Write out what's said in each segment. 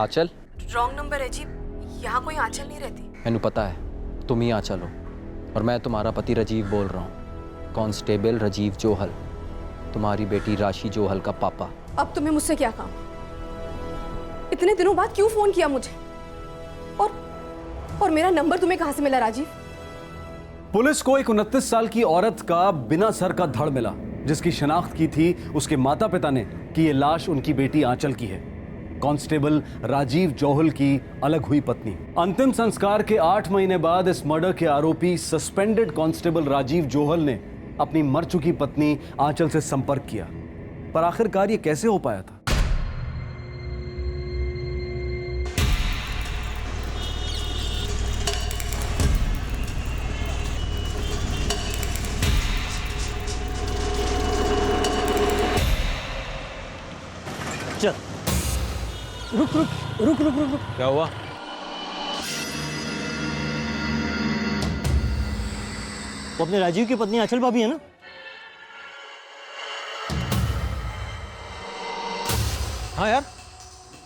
आंचल? Wrong number है जी, यहाँ कोई आंचल नहीं रहती। मैनू पता है तुम ही आंचल हो और मैं तुम्हारा पति राजीव बोल रहा हूँ, कांस्टेबल राजीव जोहल, तुम्हारी बेटी राशि जोहल का पापा। अब तुम्हें मुझसे क्या काम? इतने दिनों बाद क्यों फोन किया मुझे? और मेरा नंबर तुम्हें कहाँ से मिला राजीव? पुलिस को एक 29 साल की औरत का बिना सर का धड़ मिला, जिसकी शनाख्त की थी उसके माता पिता ने कि ये लाश उनकी बेटी आंचल की है, कांस्टेबल राजीव जोहल की अलग हुई पत्नी। अंतिम संस्कार के 8 महीने बाद इस मर्डर के आरोपी सस्पेंडेड कांस्टेबल राजीव जोहल ने अपनी मर चुकी पत्नी आंचल से संपर्क किया, पर आखिरकार ये कैसे हो पाया था? चल रुक रुक रुक रुक रुक रुक। क्या हुआ? वो अपने राजीव की पत्नी आंचल भाभी है ना? हाँ यार,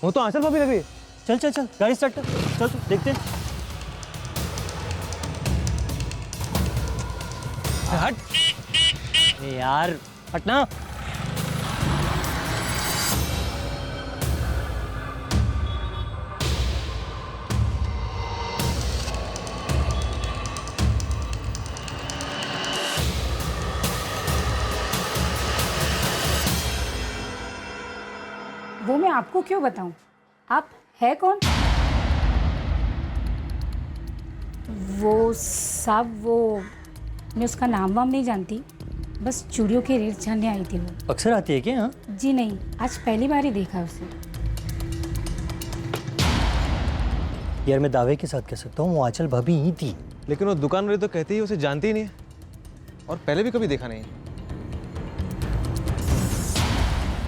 वो तो आंचल भाभी लग रही है। चल चल चल गाड़ी स्टार्ट कर, चल चल देखते हैं। हट ए यार हटना। वो मैं आपको क्यों बताऊं? आप है कौन? वो साहब, वो मैं उसका नाम वाम नहीं जानती, बस चूड़ियों के रेट जानने आई थी वो। अक्सर आती है क्या यहाँ? जी नहीं, आज पहली बार ही देखा उसे। यार मैं दावे के साथ कह सकता हूँ वो आंचल भाभी ही थी। लेकिन वो दुकान वाली तो कहती है उसे जानती ही नहीं है और पहले भी कभी देखा नहीं है।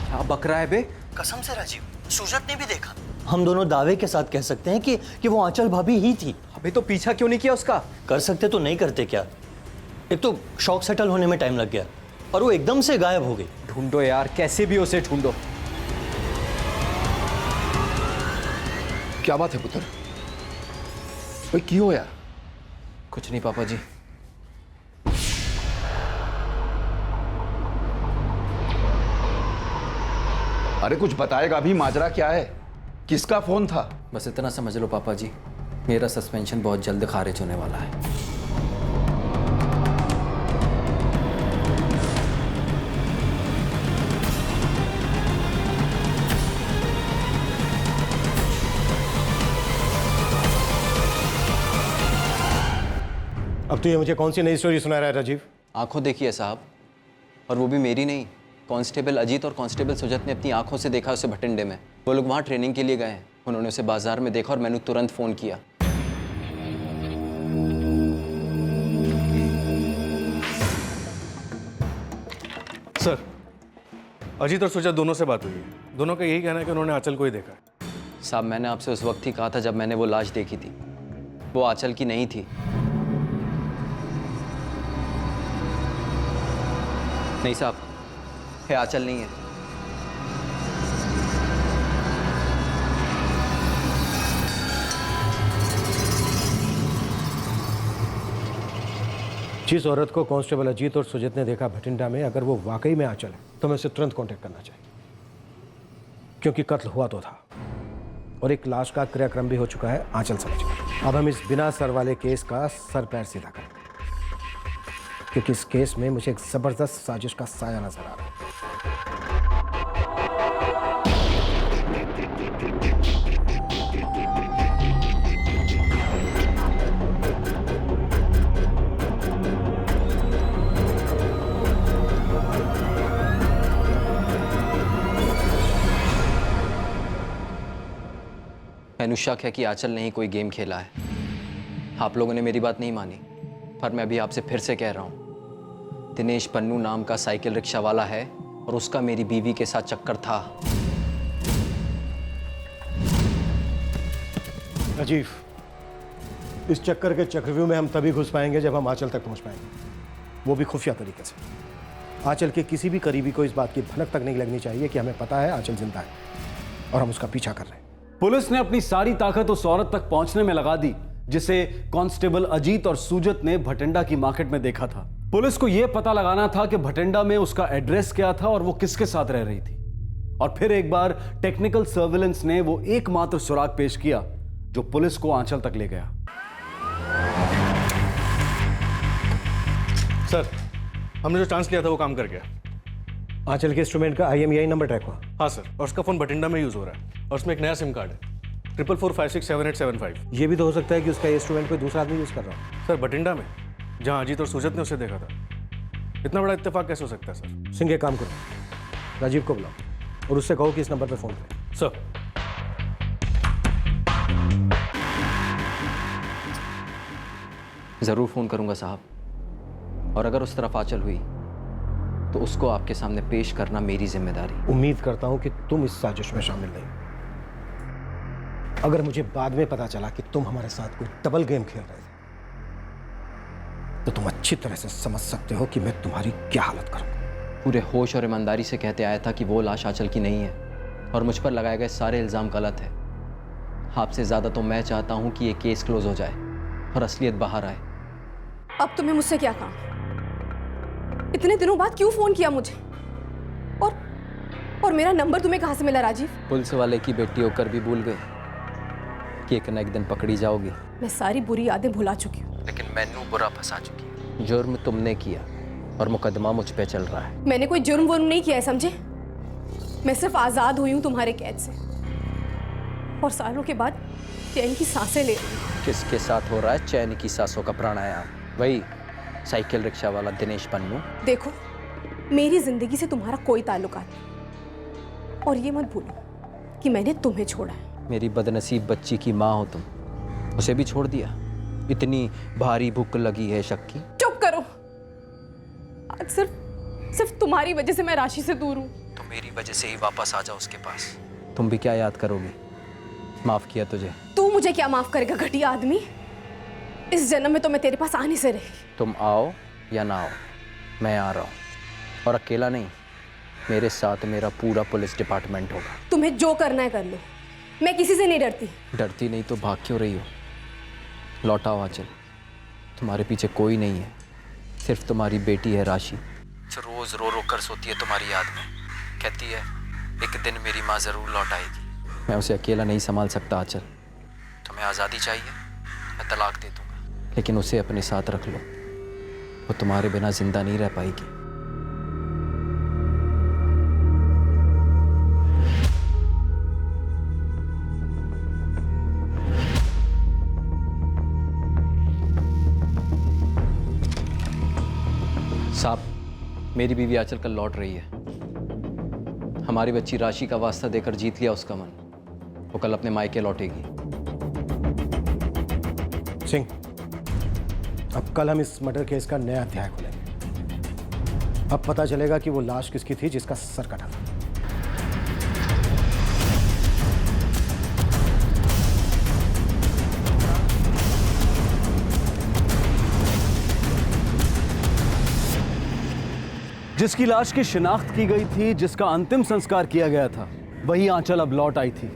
क्या बक रहा है बे? कसम से राजीव, सुजत ने भी देखा। हम दोनों दावे के साथ कह सकते हैं कि वो आंचल भाभी ही थी। अबे तो पीछा क्यों नहीं किया उसका? कर सकते तो नहीं करते क्या? एक तो शॉक सेटल होने में टाइम लग गया और वो एकदम से गायब हो गई। ढूंढो यार, कैसे भी उसे ढूंढो। क्या बात है पुत्र? भाई की हो यार? कुछ नहीं पापा जी। अरे कुछ बताएगा अभी, माजरा क्या है? किसका फोन था? बस इतना समझ लो पापा जी, मेरा सस्पेंशन बहुत जल्द खारिज होने वाला है। अब तो ये मुझे कौन सी नई स्टोरी सुना रहा है राजीव? आंखों देखी है साहब, और वो भी मेरी नहीं, कांस्टेबल अजीत और कांस्टेबल सुजत ने अपनी आंखों से देखा उसे भटिंडे में। वो लोग वहाँ ट्रेनिंग के लिए गए हैं, उन्होंने उसे बाजार में देखा और मैंने तुरंत फ़ोन किया। सर, अजीत और सुजत दोनों से बात हुई है। दोनों का यही कहना है कि उन्होंने आंचल को ही देखा है। साहब मैंने आपसे उस वक्त ही कहा था जब मैंने वो लाश देखी थी, वो आंचल की नहीं थी। नहीं साहब, है आंचल नहीं है। जिस औरत को कांस्टेबल अजीत और सुजित ने देखा भटिंडा में, अगर वो वाकई में आंचल है तो हमें उसे तुरंत कांटेक्ट करना चाहिए, क्योंकि कत्ल हुआ तो था और एक लाश का क्रियाक्रम भी हो चुका है आंचल समझ। अब हम इस बिना सर वाले केस का सर पैर सीधा करें, क्योंकि इस केस में मुझे एक जबरदस्त साजिश का साया नजर आ रहा है। मैनू शक है कि आंचल ने ही कोई गेम खेला है। आप लोगों ने मेरी बात नहीं मानी, पर मैं अभी आपसे फिर से कह रहा हूं, दिनेश पन्नू नाम का साइकिल रिक्शा वाला है और उसका मेरी बीवी के साथ चक्कर था। राजीव, इस चक्कर के चक्रव्यूह में हम तभी घुस पाएंगे जब हम आंचल तक पहुंच पाएंगे, वो भी खुफिया तरीके से। आंचल के किसी भी करीबी को इस बात की भनक तक नहीं लगनी चाहिए कि हमें पता है आंचल जिंदा है और हम उसका पीछा कर रहे हैं। पुलिस ने अपनी सारी ताकत उस औरत तक पहुंचने में लगा दी जिसे कांस्टेबल अजीत और सूजत ने भटिंडा की मार्केट में देखा था। पुलिस को यह पता लगाना था कि भटिंडा में उसका एड्रेस क्या था और वो किसके साथ रह रही थी। और फिर एक बार टेक्निकल सर्विलेंस ने वो एकमात्र सुराग पेश किया जो पुलिस को आंचल तक ले गया। सर, हमने जो चांस लिया था वो काम कर गया। आंचल के इंस्ट्रूमेंट का IMEI नंबर ट्रैक हुआ। हाँ सर, और उसका फ़ोन भटिंडा में यूज़ हो रहा है और उसमें एक नया सिम कार्ड है 44467875। ये भी तो हो सकता है कि उसका इंस्ट्रूमेंट कोई दूसरा आदमी यूज़ कर रहा हो। सर, भटिंडा में जहाँ अजीत और सुजत ने उसे देखा था। इतना बड़ा इत्तेफाक कैसे हो सकता है सर? सिंह, एक काम करो, राजीव को बुलाओ और उससे कहो कि इस नंबर पर फ़ोन करें। सर, ज़रूर फ़ोन करूंगा साहब, और अगर उस तरफ आंचल हुई तो उसको आपके सामने पेश करना मेरी जिम्मेदारी। उम्मीद करता हूं कि तुम इस साजिश में शामिल नहीं। अगर मुझे बाद में पता चला कि तुम हमारे साथ कोई डबल गेम खेल रहे थे तो तुम अच्छी तरह से समझ सकते हो कि मैं तुम्हारी क्या हालत करूंगा। पूरे होश और ईमानदारी से कहते आया था कि वो लाश आंचल की नहीं है और मुझ पर लगाए गए सारे इल्ज़ाम गलत है। आपसे ज़्यादा तो मैं चाहता हूं कि ये केस क्लोज हो जाए और असलियत बाहर आए। अब तुम्हें मुझसे क्या काम? इतने दिनों बाद क्यों फोन किया मुझे? और मेरा नंबर तुम्हें कहां से मिला राजीव? पुलिस वाले की बेटी होकर भी भूल गए कि एक न एक दिन पकड़ी जाओगी। मैं सारी बुरी यादें भुला चुकी हूँ। लेकिन मैनू बुरा फंसा चुकी। जुर्म तुमने किया और मुकदमा मुझ पे चल रहा है। मैंने कोई जुर्म वुर्म नहीं किया है, समझे? मैं सिर्फ आजाद हुई हूँ तुम्हारे कैद से और सालों के बाद चैन की सांसें ले रही हूँ। किसके साथ हो रहा है चैन की सांसों का प्राणायाम? वही साइकिल रिक्शा वाला दिनेश पन्नू। देखो, मेरी जिंदगी से तुम्हारा कोई ताल्लुकात नहीं और ये मत भूलो कि मैंने तुम्हें छोड़ा है। मेरी बदनसीब बच्ची की माँ हो तुम, उसे भी छोड़ दिया? इतनी भारी भूख लगी है शक की? चुप करो। आज सिर्फ तुम्हारी वजह से मैं राशि से दूर हूँ। तो मेरी वजह से ही वापस आ जाओ उसके पास। तुम भी क्या याद करोगे? माफ किया तुझे। तू मुझे क्या माफ करेगा घटिया आदमी? इस जन्म में तो मैं तेरे पास आने से रही। तुम आओ या ना आओ, मैं आ रहा हूँ, और अकेला नहीं, मेरे साथ मेरा पूरा पुलिस डिपार्टमेंट होगा। तुम्हें जो करना है कर लो, मैं किसी से नहीं डरती। डरती नहीं तो भाग क्यों रही हो? लौटाओ आंचल, तुम्हारे पीछे कोई नहीं है, सिर्फ तुम्हारी बेटी है राशि, जो रोज रो रो कर सोती है तुम्हारी याद में। कहती है एक दिन मेरी माँ जरूर लौट आएगी। मैं उसे अकेला नहीं संभाल सकता आंचल। तुम्हें आज़ादी चाहिए, मैं तलाक दे दूंगा, लेकिन उसे अपने साथ रख लो, वो तुम्हारे बिना जिंदा नहीं रह पाएगी। साहब, मेरी बीवी आंचल कल लौट रही है। हमारी बच्ची राशि का वास्ता देकर जीत लिया उसका मन। वो कल अपने मायके लौटेगी। सिंह, अब कल हम इस मर्डर केस का नया अध्याय खोलेंगे। अब पता चलेगा कि वो लाश किसकी थी जिसका सर कटा था। जिसकी लाश की शिनाख्त की गई थी, जिसका अंतिम संस्कार किया गया था, वही आंचल अब लौट आई थी।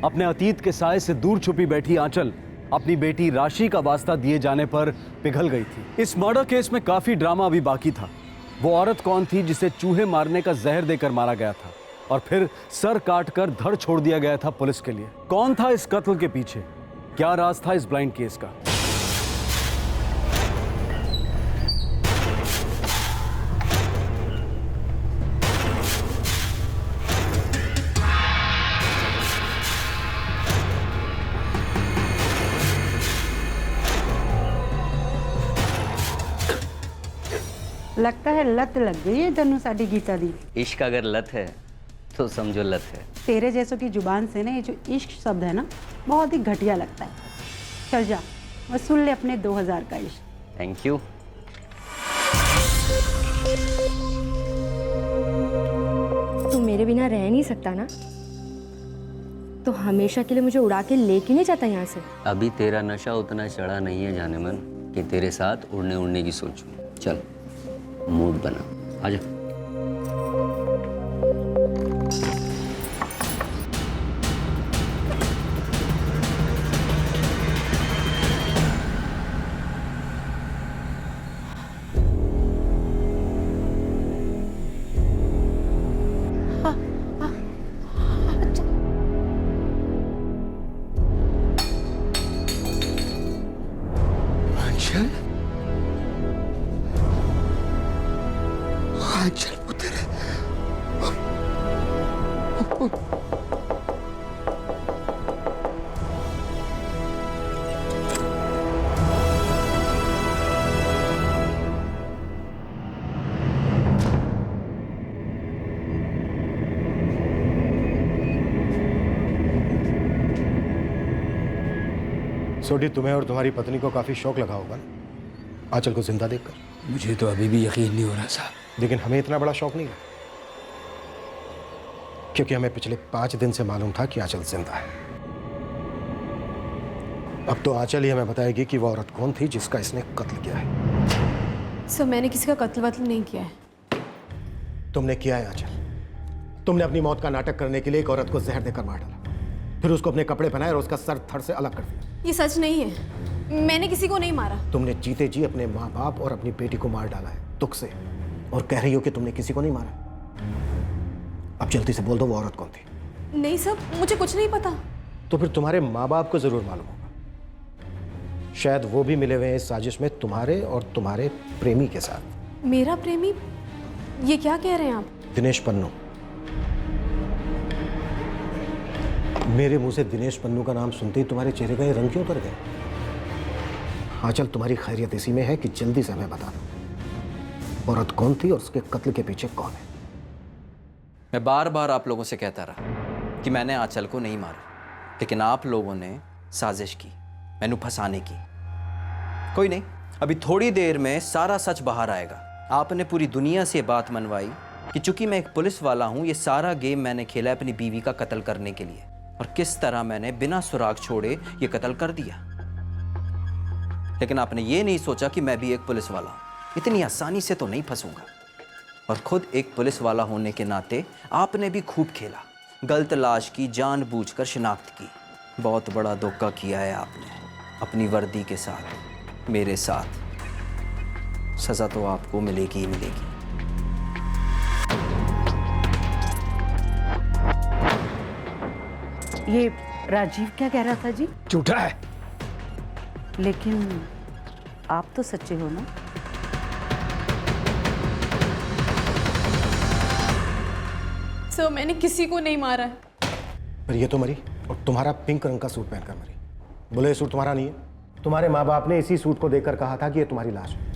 अपने अतीत के साए से दूर छुपी बैठी आंचल अपनी बेटी राशि का वास्ता दिए जाने पर पिघल गई थी। इस मर्डर केस में काफी ड्रामा अभी बाकी था। वो औरत कौन थी जिसे चूहे मारने का जहर देकर मारा गया था और फिर सर काटकर धड़ छोड़ दिया गया था पुलिस के लिए? कौन था इस कत्ल के पीछे? क्या राज था इस ब्लाइंड केस का? लगता है लत लग गई है तनु साडी गीता दी। इश्क अगर लत है तो समझो लत है। तेरे जैसों की जुबान से ना ये जो इश्क शब्द है ना, बहुत ही घटिया लगता है। चल जा, वसूल ले अपने 2000 का इश्क। Thank you. तू मेरे बिना रह नहीं सकता ना? तो हमेशा के लिए मुझे उड़ा के लेके नहीं जाता यहाँ से? अभी तेरा नशा उतना चढ़ा नहीं है जाने मन कि तेरे साथ उड़ने उड़ने की सोचूं। चल, मूड बना, आजा। सोडी, तुम्हें और तुम्हारी पत्नी को काफी शौक लगा होगा ना आंचल को जिंदा देखकर। मुझे तो अभी भी यकीन नहीं हो रहा साहब। लेकिन हमें इतना बड़ा शौक नहीं है, क्योंकि हमें पिछले 5 दिन से मालूम था कि आंचल जिंदा है। अब तो आंचल ही हमें बताएगी कि वो औरत कौन थी जिसका इसने कत्ल किया है। सर मैंने किसी का कत्ल वत्ल नहीं किया है। तुमने किया है आंचल। तुमने अपनी मौत का नाटक करने के लिए एक औरत को जहर देकर मार डाला, फिर उसको अपने कपड़े पहनाए और उसका सर धड़ से अलग कर दिया। ये सच नहीं है, मैंने किसी को नहीं मारा। तुमने जीते जी अपने माँ बाप और अपनी बेटी को मार डाला है दुख से, और कह रही हो कि तुमने किसी को नहीं मारा। अब जल्दी से बोल दो वो औरत कौन थी। नहीं सर, मुझे कुछ नहीं पता। तो फिर तुम्हारे माँ बाप को जरूर मालूम होगा। शायद वो भी मिले हुए हैं इस साजिश में तुम्हारे और तुम्हारे प्रेमी के साथ। मेरा प्रेमी? ये क्या कह रहे हैं आप? दिनेश पन्नू। मेरे मुंह से दिनेश पन्नू का नाम सुनते ही तुम्हारे चेहरे का ये रंग क्यों उतर गए? आंचल, तुम्हारी खैरियत इसी में है कि जल्दी से हमें बता दो औरत कौन थी और उसके कत्ल के पीछे कौन है। मैं बार बार आप लोगों से कहता रहा कि मैंने आंचल को नहीं मारा, लेकिन आप लोगों ने साजिश की मैनू फंसाने की। कोई नहीं, अभी थोड़ी देर में सारा सच बाहर आएगा। आपने पूरी दुनिया से बात मनवाई कि चूंकि मैं एक पुलिस वाला हूं, ये सारा गेम मैंने खेला अपनी बीवी का कत्ल करने के लिए, और किस तरह मैंने बिना सुराग छोड़े ये कत्ल कर दिया। लेकिन आपने ये नहीं सोचा कि मैं भी एक पुलिस वाला हूं, इतनी आसानी से तो नहीं फंसूंगा। और खुद एक पुलिस वाला होने के नाते आपने भी खूब खेला, गलत लाश की जानबूझकर शिनाख्त की। बहुत बड़ा धोखा किया है आपने अपनी वर्दी के साथ, मेरे साथ। सजा तो आपको मिलेगी ही मिलेगी। ये राजीव क्या कह रहा था जी? झूठा है। लेकिन आप तो सच्चे हो ना? सर मैंने किसी को नहीं मारा है। पर ये तो मरी, और तुम्हारा पिंक रंग का सूट पहनकर मरी। बोले ये सूट तुम्हारा नहीं है। तुम्हारे माँ बाप ने इसी सूट को देखकर कहा था कि ये तुम्हारी लाश है।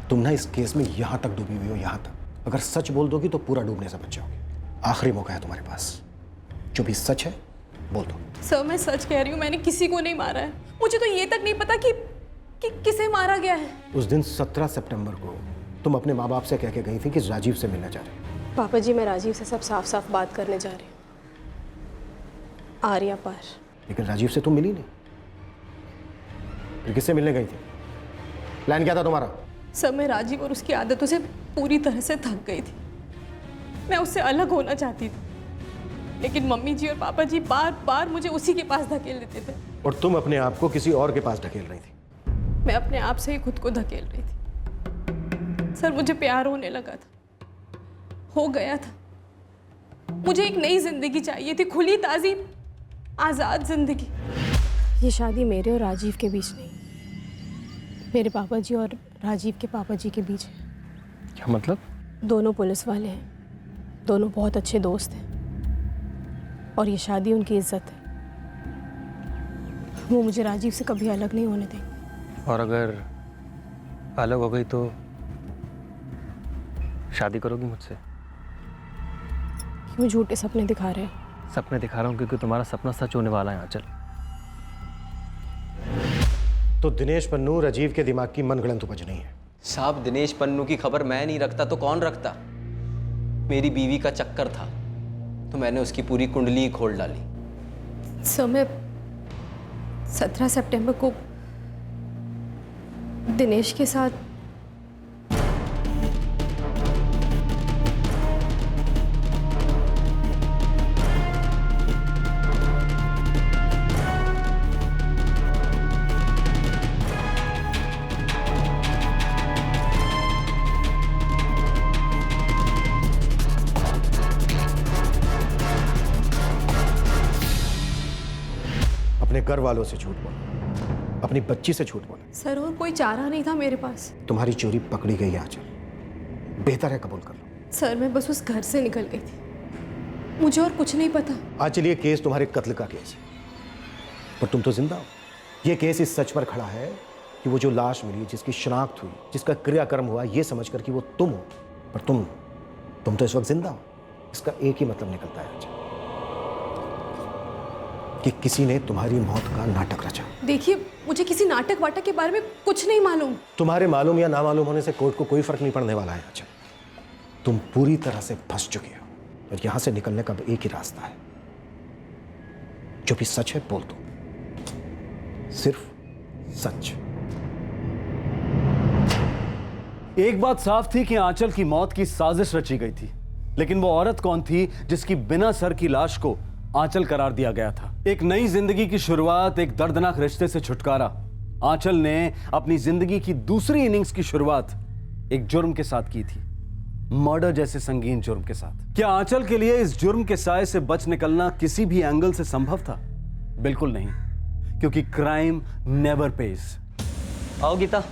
तुम ना इस केस में यहां तक डूबी हुई हो, यहां तक। अगर सच बोल दोगी तो पूरा डूबने से बच जाओगे। आखिरी मौका है तुम्हारे पास, जो भी सच है बोल दो। सर मैं सच कह रही हूँ, मैंने किसी को नहीं मारा है। मुझे तो ये तक नहीं पता कि किसे मारा गया है। उस दिन 17 सितंबर को तुम अपने माँ बाप से कह के गई थी कि राजीव से मिलना चाह रहे। पापा जी, मैं राजीव से सब साफ साफ बात करने जा रही हूँ, आर्या पार। लेकिन राजीव से तुम मिली नहीं, फिर किससे मिलने गई थी? प्लान क्या था तुम्हारा? सर मैं राजीव और उसकी आदतों से पूरी तरह से थक गई थी। मैं उससे अलग होना चाहती थी, लेकिन मम्मी जी और पापा जी बार बार मुझे उसी के पास धकेल देते थे। और तुम अपने आप को किसी और के पास ढकेल रही थी। मैं अपने आप से ही खुद को धकेल रही थी। सर मुझे प्यार होने लगा था, हो गया था। मुझे एक नई जिंदगी चाहिए थी, खुली ताजी आज़ाद जिंदगी। ये शादी मेरे और राजीव के बीच नहीं, मेरे पापा जी और राजीव के पापा जी के बीच है। क्या मतलब? दोनों पुलिस वाले हैं, दोनों बहुत अच्छे दोस्त हैं, और ये शादी उनकी इज्जत है। वो मुझे राजीव से कभी अलग नहीं होने देंगे। और अगर अलग हो गई तो शादी करोगी मुझसे? क्यों झूठे सपने दिखा रहे हैं? सपने दिखा रहा हूँ क्योंकि तुम्हारा सपना सच होने वाला है आंचल। तो दिनेश पन्नू राजीव के दिमाग की मनगढ़ंत उपज नहीं है। साहब, दिनेश पन्नू की खबर मैं नहीं रखता तो कौन रखता? मेरी बीवी का चक्कर था तो मैंने उसकी पूरी कुंडली खोल डाली। सर मैं 17 सितंबर को दिनेश के साथ अपने घर वालों से झूठ बोला, अपनी बच्ची से झूठ बोला। सर और कोई चारा नहीं था मेरे पास। तुम्हारी चोरी पकड़ी गई है आंचल, बेहतर है कबूल कर लो। सर मैं बस उस घर से निकल गई थी, मुझे और कुछ नहीं पता। आंचल, ये केस तुम्हारे कत्ल का केस है, पर तुम तो जिंदा हो। ये केस इस सच पर खड़ा है कि वो जो लाश मिली, जिसकी शिनाख्त हुई, जिसका क्रियाकर्म हुआ, ये समझकर कि वो तुम हो, पर तुम तो इस वक्त जिंदा हो। इसका एक ही मतलब निकलता है आंचल, कि किसी ने तुम्हारी मौत का नाटक रचा। देखिए, मुझे किसी नाटक वाटक के बारे में कुछ नहीं मालूम। तुम्हारे मालूम या ना मालूम होने से कोर्ट को कोई फर्क नहीं पड़ने वाला है आंचल। तुम पूरी तरह से फंस चुकी हो और यहां से निकलने का एक ही रास्ता है। जो भी सच है बोल दो, सिर्फ सच। एक बात साफ थी कि आंचल की मौत की साजिश रची गई थी, लेकिन वो औरत कौन थी जिसकी बिना सर की लाश को आंचल करार दिया गया था? एक नई जिंदगी की शुरुआत, एक दर्दनाक रिश्ते से छुटकारा। आंचल ने अपनी जिंदगी की दूसरी इनिंग्स की शुरुआत एक जुर्म के साथ की थी, मर्डर जैसे संगीन जुर्म के साथ। क्या आंचल के लिए इस जुर्म के साए से बच निकलना किसी भी एंगल से संभव था? बिल्कुल नहीं, क्योंकि क्राइम नेवर पेज। आओ गीता,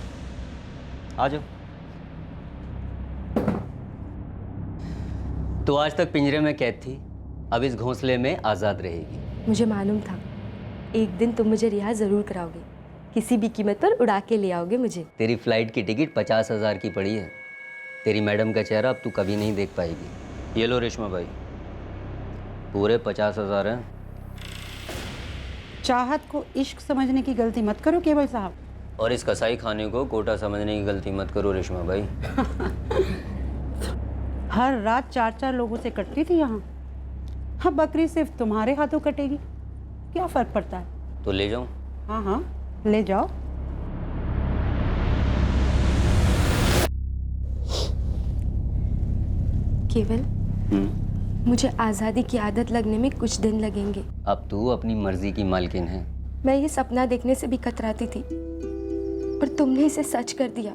आ जाओ। तो आज तक पिंजरे में कैद थी, अब इस घोंसले में आज़ाद रहेगी। मुझे मालूम था एक दिन तुम मुझे रिहा ज़रूर कराओगे, किसी भी कीमत पर उड़ा के ले आओगे मुझे। तेरी फ्लाइट की टिकट 50,000 की पड़ी है। तेरी मैडम का चेहरा अब तू कभी नहीं देख पाएगी। ये लो रेशमा भाई, पूरे 50,000 हैं। चाहत को इश्क समझने की गलती मत करो केवल साहब। और इस कसाई खाने को कोटा समझने की गलती मत करो रेशमा भाई। हर रात 4-4 लोगों से कटती थी यहाँ, अब बकरी सिर्फ तुम्हारे हाथों कटेगी, क्या फर्क पड़ता है? तो ले जाऊं? हाँ हाँ, ले जाओ। केवल मुझे आज़ादी की आदत लगने में कुछ दिन लगेंगे। अब तू अपनी मर्जी की मालकिन है। मैं ये सपना देखने से भी कतराती थी, पर तुमने इसे सच कर दिया।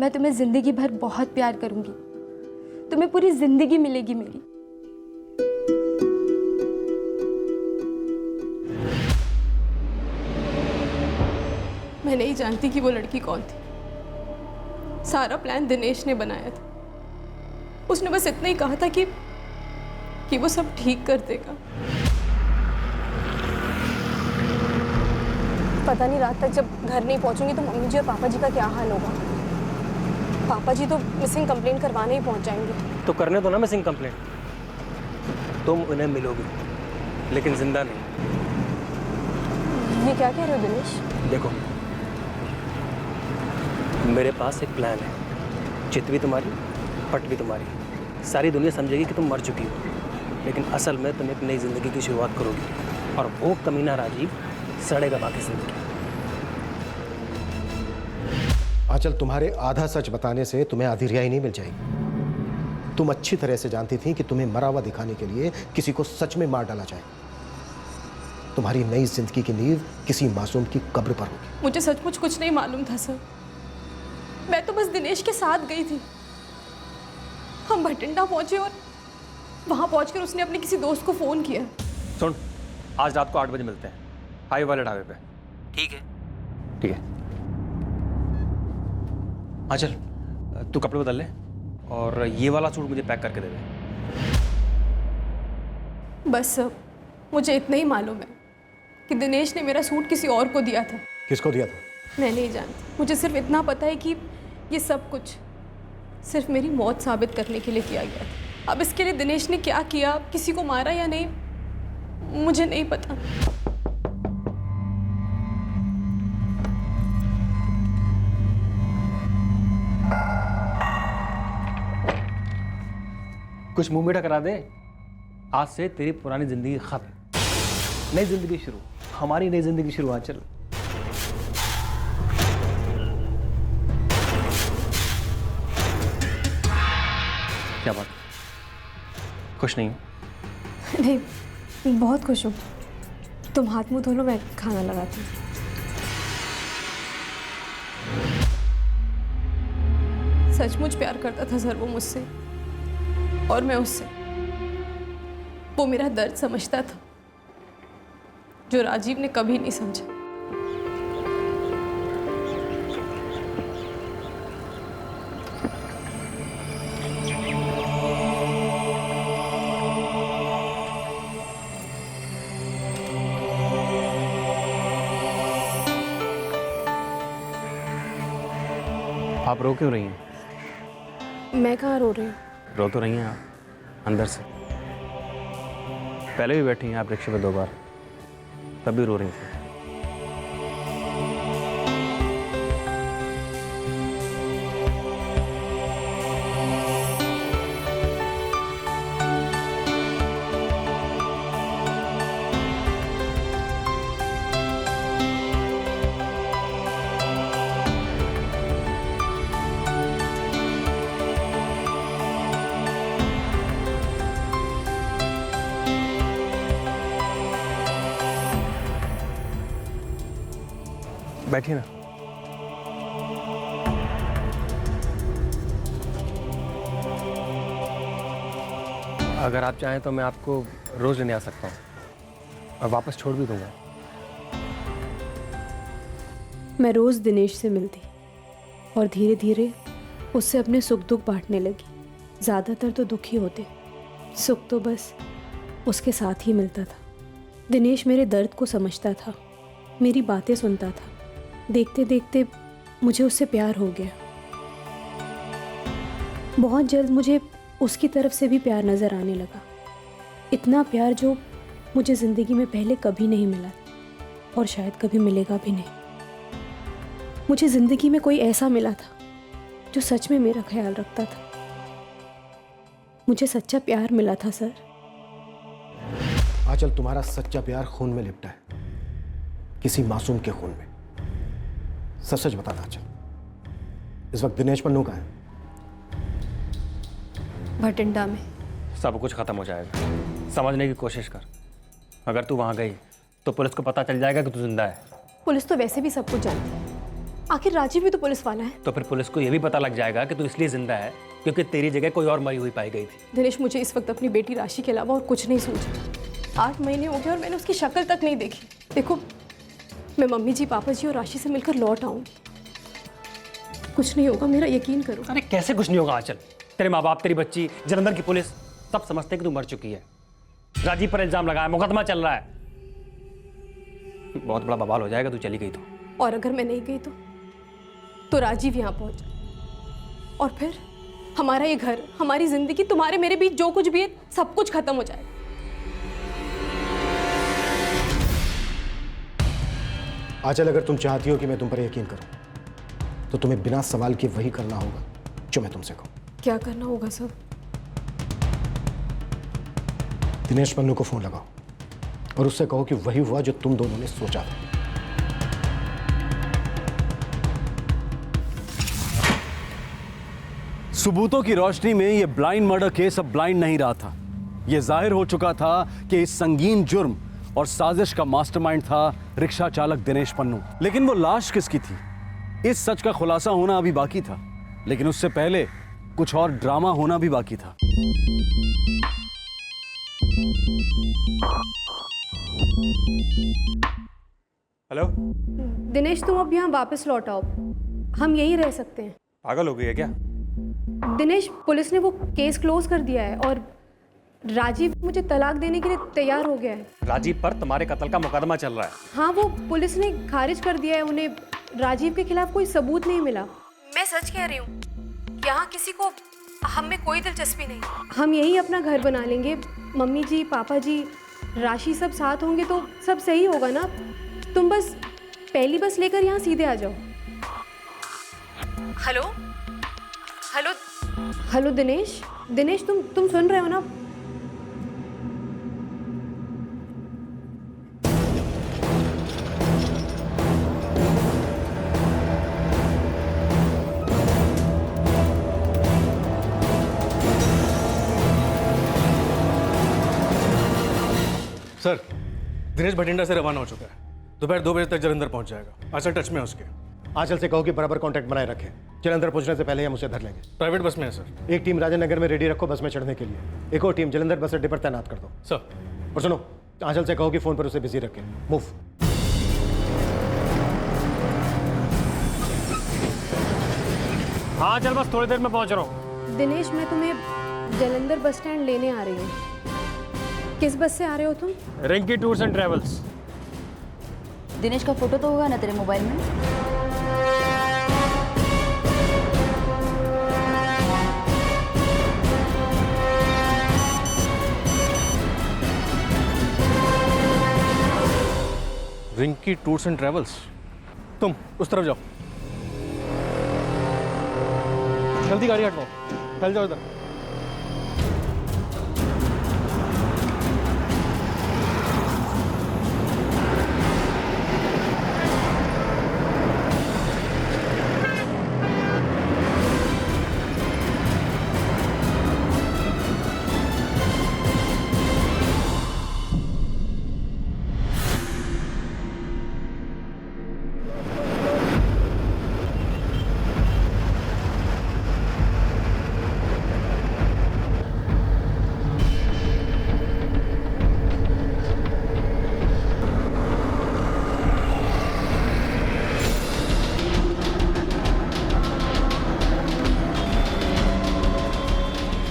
मैं तुम्हें जिंदगी भर बहुत प्यार करूंगी, तुम्हें पूरी जिंदगी मिलेगी मेरी। मैं नहीं जानती कि वो लड़की कौन थी। सारा प्लान दिनेश ने बनाया था। उसने बस इतना ही कहा था कि वो सब ठीक कर देगा। पता नहीं रात तक जब घर नहीं पहुंचूंगी तो मम्मी जी और पापा जी का क्या हाल होगा। पापा जी तो मिसिंग कंप्लेंट करवाने ही पहुंच जाएंगे। तो करने दो ना मिसिंग कंप्लेंट। तुम उन्हें मिलोगी, लेकिन जिंदा नहीं। ये क्या कह रहे हो दिनेश? देखो, मेरे पास एक प्लान है। चित भी तुम्हारी, पट भी तुम्हारी। सारी दुनिया समझेगी कि तुम मर चुकी हो, लेकिन असल में तुम एक नई जिंदगी की शुरुआत करोगी, और वो कमीना राजीव सड़ेगा बाकी जिंदगी। आंचल, तुम्हारे आधा सच बताने से तुम्हें आधी रिहाई नहीं मिल जाएगी। तुम अच्छी तरह से जानती थी कि तुम्हें मरा हुआ दिखाने के लिए किसी को सच में मार डाला जाए। तुम्हारी नई जिंदगी की नींव किसी मासूम की कब्र पर होगी। मुझे सचमुच कुछ नहीं मालूम था सर। मैं तो बस दिनेश के साथ गई थी। हम भटिंडा पहुंचे और वहां पहुंचकर उसने अपने किसी दोस्त को फोन किया। सुन, आज रात को 8 बजे मिलते हैं, हाई वाले ढाबे पे। ठीक है। ठीक है। हाँ चल, तू कपड़े बदल ले और ये वाला सूट मुझे पैक करके दे दे। बस सर, मुझे इतना ही मालूम है कि दिनेश ने मेरा सूट किसी और को दिया था। किसको दिया था? मैं नहीं जानती। मुझे सिर्फ इतना पता है कि ये सब कुछ सिर्फ मेरी मौत साबित करने के लिए किया गया था। अब इसके लिए दिनेश ने क्या किया, किसी को मारा या नहीं, मुझे नहीं पता। कुछ मुंह मीठा करा दे। आज से तेरी पुरानी जिंदगी खत्म, नई जिंदगी शुरू, हमारी नई जिंदगी शुरू। आज चल। क्या बात, खुश नहीं हो? नहीं, बहुत खुश हूँ। तुम हाथ मुंह धो लो, मैं खाना लगाती हूँ। सचमुच प्यार करता था सर वो मुझसे, और मैं उससे। वो मेरा दर्द समझता था जो राजीव ने कभी नहीं समझा। आप रो क्यों रही हैं? मैं कहाँ रो रही हूँ? रो तो रही हैं आप अंदर से। पहले भी बैठी हैं आप रिक्शे पे 2 बार, तब भी रो रही थी। बैठिए ना। अगर आप चाहें तो मैं आपको रोज लेने आ सकता हूँ और वापस छोड़ भी दूंगा। मैं रोज़ दिनेश से मिलती और धीरे धीरे उससे अपने सुख दुख बांटने लगी। ज़्यादातर तो दुख ही होते, सुख तो बस उसके साथ ही मिलता था। दिनेश मेरे दर्द को समझता था, मेरी बातें सुनता था। देखते देखते मुझे उससे प्यार हो गया। बहुत जल्द मुझे उसकी तरफ से भी प्यार नज़र आने लगा। इतना प्यार जो मुझे ज़िंदगी में पहले कभी नहीं मिला और शायद कभी मिलेगा भी नहीं। मुझे ज़िंदगी में कोई ऐसा मिला था जो सच में मेरा ख्याल रखता था। मुझे सच्चा प्यार मिला था सर। आंचल, तुम्हारा सच्चा प्यार खून में लिपटा है, किसी मासूम के खून में। सच सच बताना आंचल, इस वक्त दिनेश पन्नू का है? भटिंडा में। सब कुछ खत्म हो जाएगा, समझने की कोशिश कर। अगर तू वहां गई तो पुलिस को पता चल जाएगा कि तू जिंदा है। पुलिस तो वैसे भी सब कुछ जानती है, आखिर राजीव भी तो पुलिस वाला है। तो फिर पुलिस को यह भी पता लग जाएगा कि तू इसलिए जिंदा है क्योंकि तेरी जगह कोई और मरी हुई पाई गई थी। दिनेश, मुझे इस वक्त अपनी बेटी राशि के अलावा और कुछ नहीं सूझा। 8 महीने हो गए और मैंने उसकी शक्ल तक नहीं देखी। देखो, मैं मम्मी जी, पापा जी और राशि से मिलकर लौट आऊंगी। कुछ नहीं होगा, मेरा यकीन करो। अरे कैसे कुछ नहीं होगा आंचल? तेरे माँ बाप, तेरी बच्ची, जलंधर की पुलिस सब समझते हैं कि तू मर चुकी है। राजीव पर इल्जाम लगाया, मुकदमा चल रहा है। बहुत बड़ा बवाल हो जाएगा तू चली गई तो। और अगर मैं नहीं गई तो राजीव यहाँ पहुंचा और फिर हमारा ये घर, हमारी जिंदगी, तुम्हारे मेरे बीच जो कुछ भी है सब कुछ खत्म हो जाएगा। आंचल, अगर तुम चाहती हो कि मैं तुम पर यकीन करूं तो तुम्हें बिना सवाल के वही करना होगा जो मैं तुमसे कहूं। क्या करना होगा सर? दिनेश पन्नू को फोन लगाओ और उससे कहो कि वही हुआ जो तुम दोनों ने सोचा था। सबूतों की रोशनी में यह ब्लाइंड मर्डर केस अब ब्लाइंड नहीं रहा था। यह जाहिर हो चुका था कि इस संगीन जुर्म और साजिश का मास्टरमाइंड था रिक्शा चालक दिनेश पन्नू। लेकिन वो लाश किसकी थी, इस सच का खुलासा होना अभी बाकी था। लेकिन उससे पहले कुछ और ड्रामा होना भी बाकी था। हेलो दिनेश, तुम अब यहाँ वापस लौट आओ, हम यहीं रह सकते हैं। पागल हो गई है क्या? दिनेश, पुलिस ने वो केस क्लोज कर दिया है और राजीव मुझे तलाक देने के लिए तैयार हो गया है। राजीव पर तुम्हारे कत्ल का मुकदमा चल रहा है। हाँ, वो पुलिस ने खारिज कर दिया है। उन्हें राजीव के खिलाफ कोई सबूत नहीं मिला। मैं सच कह रही हूँ, यहाँ किसी को हम में कोई दिलचस्पी नहीं। हम यहीं अपना घर बना लेंगे। मम्मी जी, पापा जी, राशि सब साथ होंगे तो सब सही होगा ना। तुम बस पहली बस लेकर यहाँ सीधे आ जाओ। Hello hello hello Dinesh, Dinesh तुम सुन रहे हो ना? सर, दिनेश भटिंडा से रवाना हो चुका है। दोपहर 2 बजे तक जलंधर पहुंच जाएगा। आंचल टच में है उसके। आंचल से कहो कि बराबर कांटेक्ट बनाए रखें। जलंधर पहुंचने से पहले हम उसे धर लेंगे। प्राइवेट बस में है सर। एक टीम राजेंद्र में रेडी रखो बस में चढ़ने के लिए। एक और टीम जलंधर बस अड्डे पर तैनात कर दो। सर। और सुनो, आंचल से कहो कि फोन पर उसे बिजी रखें। मूव। हाँ चल, बस थोड़ी देर में पहुंच रहा हूँ। दिनेश, मैं तुम्हें जलंधर बस स्टैंड लेने आ रही हूँ। किस बस से आ रहे हो तुम? Rinki tours and travels. Dinesh का फोटो तो होगा ना तेरे मोबाइल में? Rinki tours and travels. तुम उस तरफ जाओ, जल्दी गाड़ी हटवाओ, चल जाओ इधर।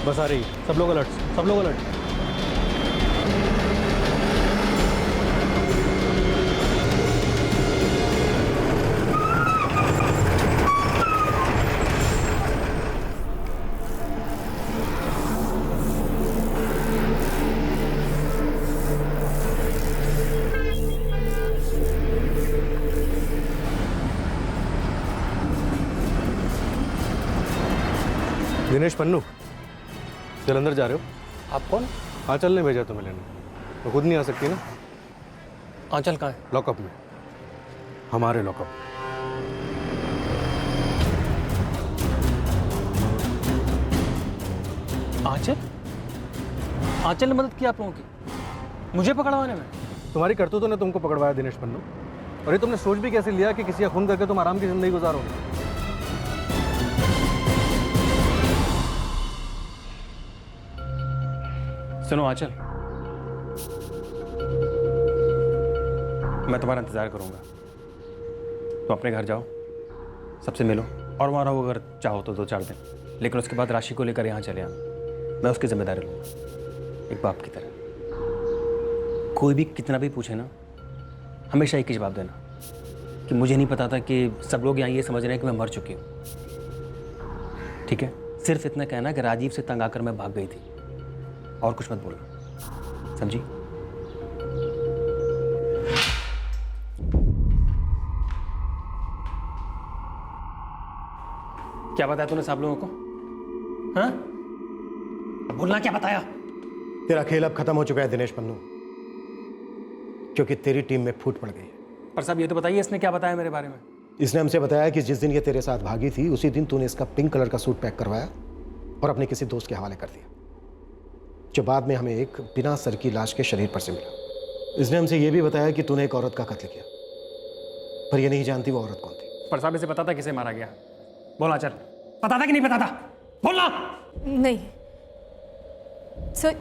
बस आ रही, सब लोग अलर्ट, सब लोग अलर्ट। दिनेश पन्नू, जलंधर जा रहे हो? आप कौन? आंचल ने भेजा तुम्हें लेने, तो खुद नहीं आ सकती ना? आंचल कहाँ है? लॉकअप में, हमारे लॉकअप। आंचल? आंचल ने मदद की आप लोगों की मुझे पकड़वाने में? तुम्हारी करतूतों ने तुमको पकड़वाया दिनेश पन्नू। और ये तुमने सोच भी कैसे लिया कि किसी का खून करके तुम आराम की जिंदगी गुजारोगे? सुनो आंचल, मैं तुम्हारा इंतजार करूंगा। तुम अपने घर जाओ, सबसे मिलो और वहाँ रहो अगर चाहो तो 2-4 दिन, लेकिन उसके बाद राशि को लेकर यहाँ चले आना। मैं उसकी जिम्मेदारी लूँगा, एक बाप की तरह। कोई भी कितना भी पूछे ना, हमेशा एक ही जवाब देना कि मुझे नहीं पता था कि सब लोग यहाँ ये समझ रहे हैं कि मैं मर चुकी हूँ। ठीक है? सिर्फ इतना कहना कि राजीव से तंग आकर मैं भाग गई थी, और कुछ मत बोलना, समझी? क्या बताया तूने सब लोगों को? हाँ? बोलना, क्या बताया? तेरा खेल अब खत्म हो चुका है दिनेश पन्नू, क्योंकि तेरी टीम में फूट पड़ गई है। पर साहब ये तो बताइए, इसने क्या बताया मेरे बारे में? इसने हमसे बताया कि जिस दिन ये तेरे साथ भागी थी उसी दिन तूने इसका पिंक कलर का सूट पैक करवाया और अपने किसी दोस्त के हवाले कर दिया, जो बाद में हमें एक बिना सर की लाश के शरीर पर से मिला। इसने हमसे यह भी बताया कि तूने एक औरत का कत्ल किया, पर यह नहीं जानती वो औरत कौन थी। पर साहब इसे पता था किसे मारा गया? बोला चल, पता था कि नहीं पता था? बोलना। नहीं सर,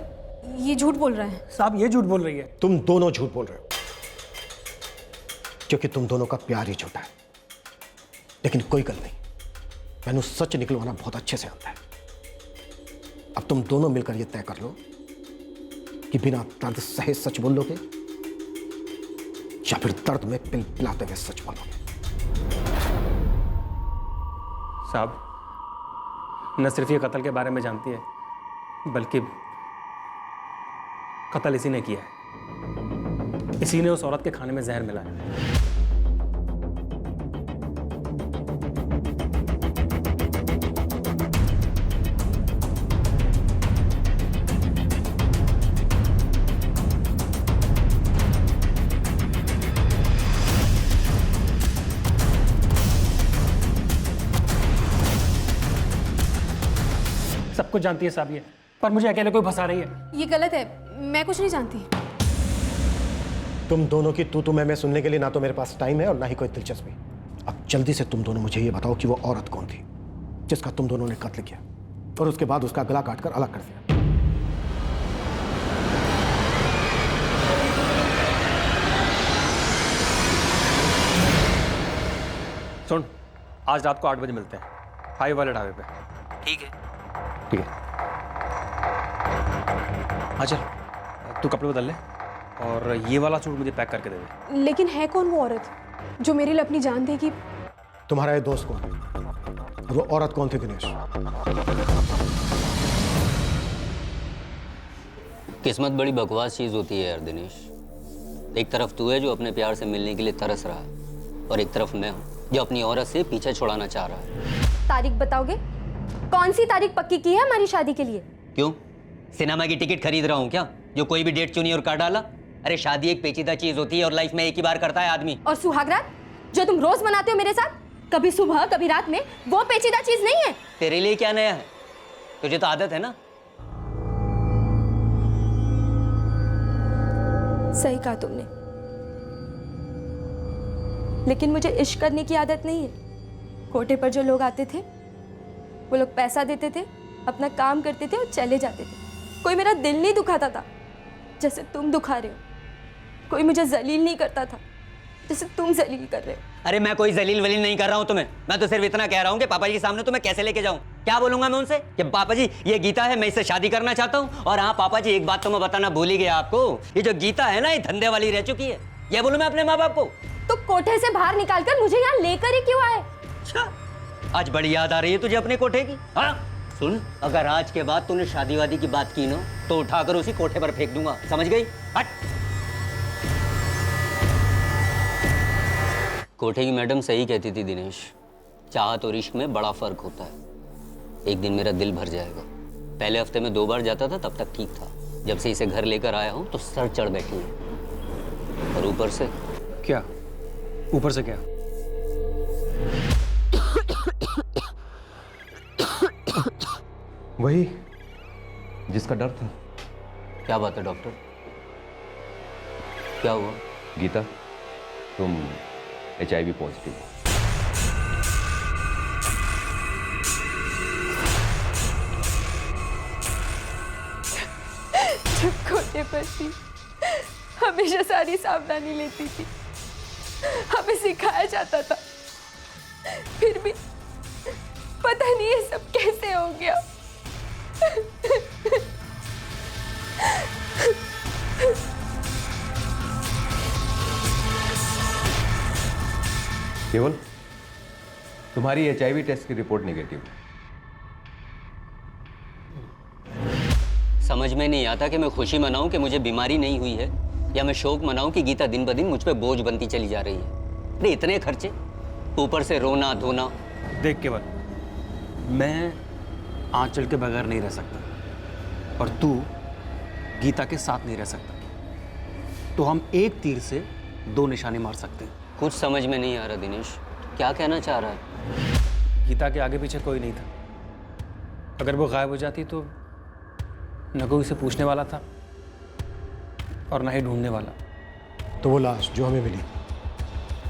ये झूठ बोल रहा है। साहब ये झूठ बोल रही है। तुम दोनों झूठ बोल रहे हो, क्योंकि तुम दोनों का प्यार ही झूठा है। लेकिन कोई गल नहीं, मैंने सच निकलवाना बहुत अच्छे से आता है। अब तुम दोनों मिलकर यह तय कर लो कि बिना दर्द सहे सच बोल लोगे या फिर दर्द में पिल पिलाते हुए सच बोलोगे। साहब न सिर्फ ये कत्ल के बारे में जानती है, बल्कि कत्ल इसी ने किया है। इसी ने उस औरत के खाने में जहर मिलाया। सब कुछ जानती है साहब ये, पर मुझे अकेले कोई फंसा रही है। ये गलत है, मैं कुछ नहीं जानती। तुम दोनों की तू मैं सुनने के लिए ना तो मेरे पास टाइम है और ना ही कोई दिलचस्पी। अब जल्दी से तुम दोनों मुझे ये बताओ कि वो औरत कौन थी जिसका तुम दोनों ने कत्ल किया और उसके बाद उसका गला काटकर अलग कर दिया। सुन, आज रात को 8 बजे मिलते हैं, हाई वाले ढाबे पे। ठीक है। ठीक है। हाँ चल, तू कपड़े बदल ले और ये वाला सूट मुझे पैक करके दे दे। लेकिन है कौन वो औरत जो मेरे लिए अपनी जान देगी? तुम्हारा ये दोस्त कौन? वो औरत कौन थी दिनेश? किस्मत बड़ी बकवास चीज़ होती है यार दिनेश। एक तरफ तू है जो अपने प्यार से मिलने के लिए तरस रहा है, और एक तरफ मैं हूँ जो अपनी औरत से पीछे छुड़ाना चाह रहा है। तारीख बताओगे? कौन सी तारीख पक्की की है हमारी शादी के लिए? क्यों, सिनेमा की टिकट खरीद रहा हूँ क्या, जो कोई भी डेट चुनी और काट डाला? अरे शादी एक पेचीदा चीज होती है और लाइफ में एक ही बार करता है आदमी। और सुहागरात जो तुम रोज मनाते हो मेरे साथ, कभी सुबह कभी रात में, वो पेचीदा चीज नहीं है। तेरे लिए क्या नया है, तुझे तो आदत है ना। सही कहा तुमने, लेकिन मुझे इश्क करने की आदत नहीं है। कोटे पर जो लोग आते थे वो लोग पैसा देते थे, अपना काम करते थे और चले जाते थे। कोई मेरा दिल नहीं दुखाता था जैसे तुम दुखा रहे हो। कोई मुझे जलील नहीं करता था जैसे तुम जलील कर रहे हो। अरे मैं कोई जलील वलील नहीं कर रहा हूँ तुम्हें, मैं तो सिर्फ इतना कह रहा हूँ कि पापा जी के सामने तुम्हें कैसे लेके जाऊँ। क्या बोलूंगा मैं उनसे कि पापा जी ये गीता है, मैं इससे शादी करना चाहता हूँ। और हाँ पापा जी, एक बात तो मैं बताना भूल ही गया आपको, ये जो गीता है ना ये धंधे वाली रह चुकी है। ये बोलूँ मैं अपने माँ बाप को? तो कोठे से बाहर निकालकर मुझे यहाँ लेकर ही क्यों आए? अच्छा, आज बड़ी याद आ रही है तुझे अपने कोठे की? हाँ सुन, अगर आज के बाद तूने शादी वादी की बात की ना तो उठाकर उसी कोठे पर फेंक दूंगा, समझ गई? हट। कोठे की मैडम सही कहती थी दिनेश, चाहत और इश्क में बड़ा फर्क होता है। एक दिन मेरा दिल भर जाएगा। पहले हफ्ते में 2 बार जाता था, तब तक ठीक था। जब से इसे घर लेकर आया हूं तो सर चढ़ बैठी है। और ऊपर से क्या? ऊपर से क्या? वही जिसका डर था। क्या बात है डॉक्टर, क्या हुआ? गीता, तुम HIV पॉजिटिव हो। जब कोटे पर थी हमेशा सारी सावधानी लेती थी, हमें सिखाया जाता था, फिर भी पता नहीं ये सब कैसे हो गया। केवल तुम्हारी HIV टेस्ट की रिपोर्ट नेगेटिव है। समझ में नहीं आता कि मैं खुशी मनाऊं कि मुझे बीमारी नहीं हुई है, या मैं शोक मनाऊं कि गीता दिन ब दिन मुझ पे बोझ बनती चली जा रही है। अरे इतने खर्चे, ऊपर से रोना धोना। देख केवल, मैं आंचल के बगैर नहीं रह सकता और तू गीता के साथ नहीं रह सकता, तो हम एक तीर से 2 निशाने मार सकते हैं। कुछ समझ में नहीं आ रहा दिनेश, क्या कहना चाह रहा है? गीता के आगे पीछे कोई नहीं था। अगर वो गायब हो जाती तो न कोई उसे पूछने वाला था और न ही ढूंढने वाला। तो वो लाश जो हमें मिली,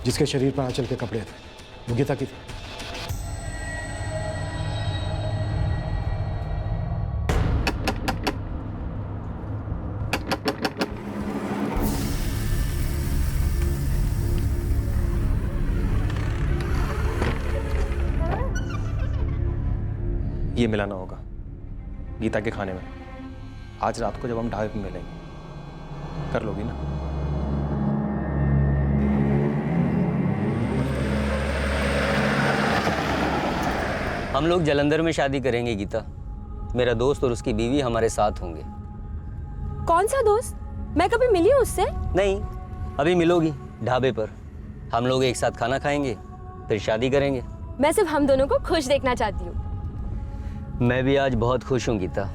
जिसके शरीर पर आंचल के कपड़े थे, वो गीता की थी। ये मिलाना होगा गीता के खाने में। आज रात को जब हम ढाबे पे मिलेंगे, कर लोगी ना? हम लोग जलंधर में शादी करेंगे गीता। मेरा दोस्त और उसकी बीवी हमारे साथ होंगे। कौन सा दोस्त? मैं कभी मिली हूँ उससे? नहीं, अभी मिलोगी ढाबे पर। हम लोग एक साथ खाना खाएंगे, फिर शादी करेंगे। मैं सिर्फ हम दोनों को खुश देखना चाहती हूँ। मैं भी आज बहुत खुश हूँ गीता।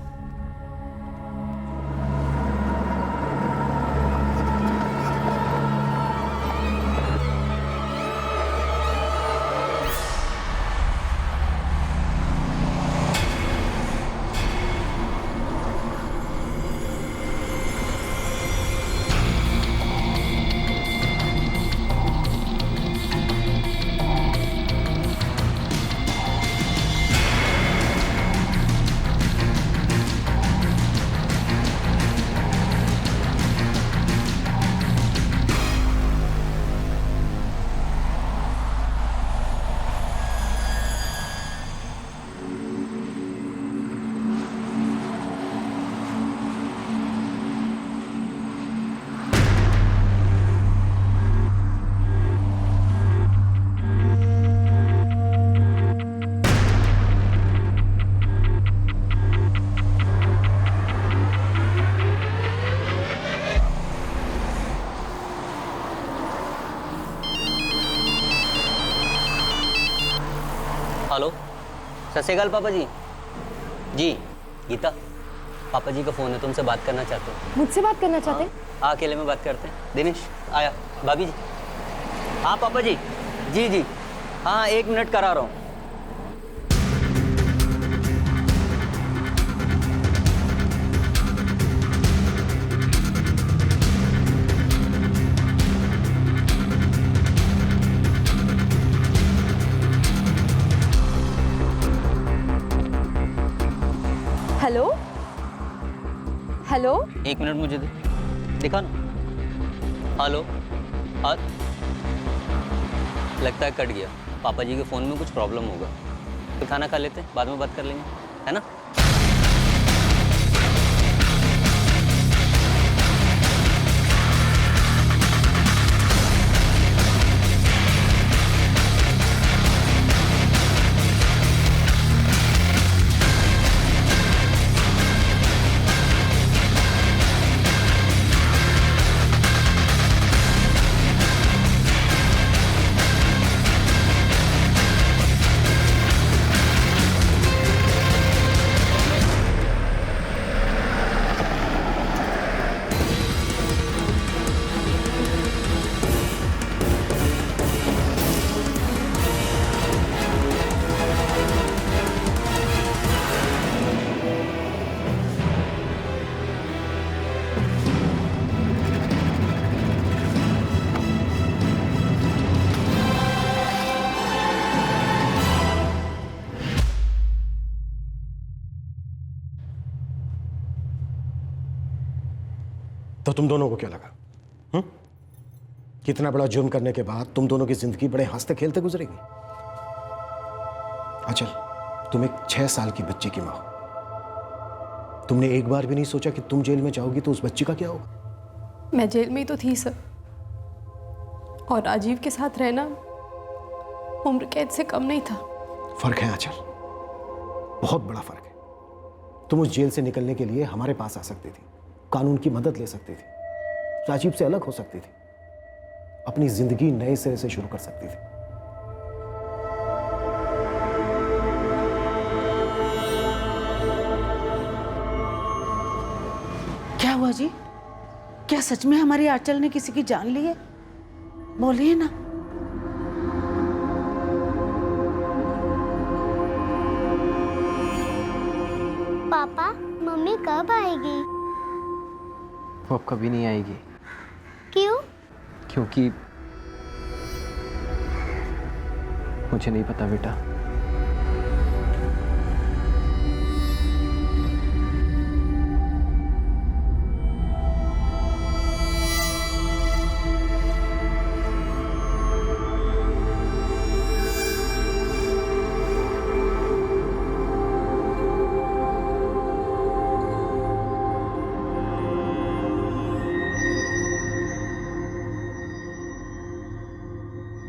हेलो, सत श्री अकाल पापा जी। जी गीता, पापा जी का फ़ोन है, तुमसे बात करना चाहते हैं। मुझसे बात करना चाहते हैं? हाँ, अकेले में बात करते हैं। दिनेश आया। भाभी जी। हाँ पापा जी। जी जी हाँ, 1 मिनट करा रहा हूँ। हेलो हेलो, 1 मिनट मुझे दे, दिखा ना। हेलो। हाँ, लगता है कट गया। पापा जी के फ़ोन में कुछ प्रॉब्लम होगा। तो खाना खा लेते हैं, बाद में बात कर लेंगे, है ना? तो तुम दोनों को क्या लगा? कितना बड़ा जुर्म करने के बाद तुम दोनों की जिंदगी बड़े हंसते खेलते गुजरेगी? अचल, तुम एक 6 साल की बच्ची की मां हो। तुमने एक बार भी नहीं सोचा कि तुम जेल में जाओगी तो उस बच्ची का क्या होगा? मैं जेल में ही तो थी सर, और राजीव के साथ रहना उम्र कैद से कम नहीं था। फर्क है आंचल, बहुत बड़ा फर्क है। तुम उस जेल से निकलने के लिए हमारे पास आ सकती थी, कानून की मदद ले सकती थी, राजीव से अलग हो सकती थी, अपनी जिंदगी नए सिरे से शुरू कर सकती थी। क्या हुआ जी? क्या सच में हमारी आंचल ने किसी की जान ली है? बोलिए ना। पापा, मम्मी कब आएगी? वो अब कभी नहीं आएगी। क्यों? क्योंकि मुझे नहीं पता बेटा।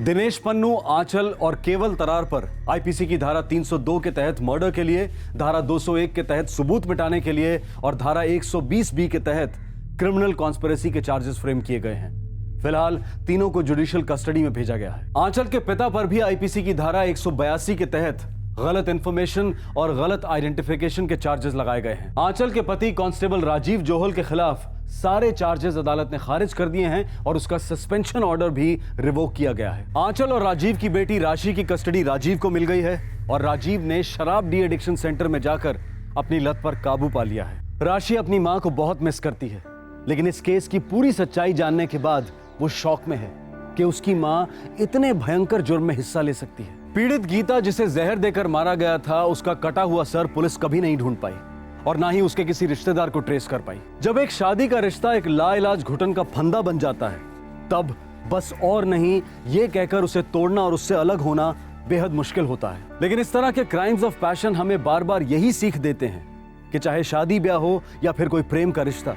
दिनेश पन्नू, आंचल और केवल तरार पर आईपीसी की धारा 302 के तहत मर्डर के लिए, धारा 201 के तहत सबूत मिटाने के लिए और धारा 120 के तहत क्रिमिनल कॉन्स्पिरेसी के चार्जेस फ्रेम किए गए हैं। फिलहाल तीनों को जुडिशियल कस्टडी में भेजा गया है। आंचल के पिता पर भी आईपीसी की धारा 182 के तहत गलत इंफॉर्मेशन और गलत आइडेंटिफिकेशन के चार्जेस लगाए गए हैं। आंचल के पति कांस्टेबल राजीव जोहल के खिलाफ सारे चार्जेस अदालत ने खारिज कर दिए हैं और उसका सस्पेंशन ऑर्डर भी रिवोक किया गया है। आंचल और राजीव की बेटी राशि की कस्टडी राजीव को मिल गई है और राजीव ने शराब डी एडिक्शन सेंटर में जाकर अपनी लत पर काबू पा लिया है। राशि अपनी मां को बहुत मिस करती है, लेकिन इस केस की पूरी सच्चाई जानने के बाद वो शौक में है कि उसकी मां इतने भयंकर जुर्म में हिस्सा ले सकती है। पीड़ित गीता, जिसे जहर देकर मारा गया था, उसका कटा हुआ सर पुलिस कभी नहीं ढूंढ पाई और ना ही उसके किसी रिश्तेदार को ट्रेस कर पाई। जब एक शादी का रिश्ता एक लाइलाज घुटन का फंदा बन जाता है, तब बस और नहीं ये कहकर उसे तोड़ना और उससे अलग होना बेहद मुश्किल होता है। लेकिन इस तरह के क्राइम्स ऑफ पैशन हमें बार बार यही सीख देते हैं कि चाहे शादी ब्याह हो या फिर कोई प्रेम का रिश्ता,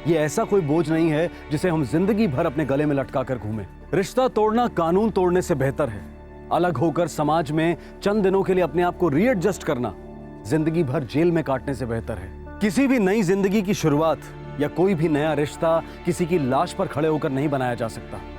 ये ऐसा कोई बोझ नहीं है जिसे हम जिंदगी भर अपने गले में लटका कर घूमें। रिश्ता तोड़ना कानून तोड़ने से बेहतर है। अलग होकर समाज में चंद दिनों के लिए अपने आप को रीएडजस्ट करना जिंदगी भर जेल में काटने से बेहतर है। किसी भी नई जिंदगी की शुरुआत या कोई भी नया रिश्ता किसी की लाश पर खड़े होकर नहीं बनाया जा सकता।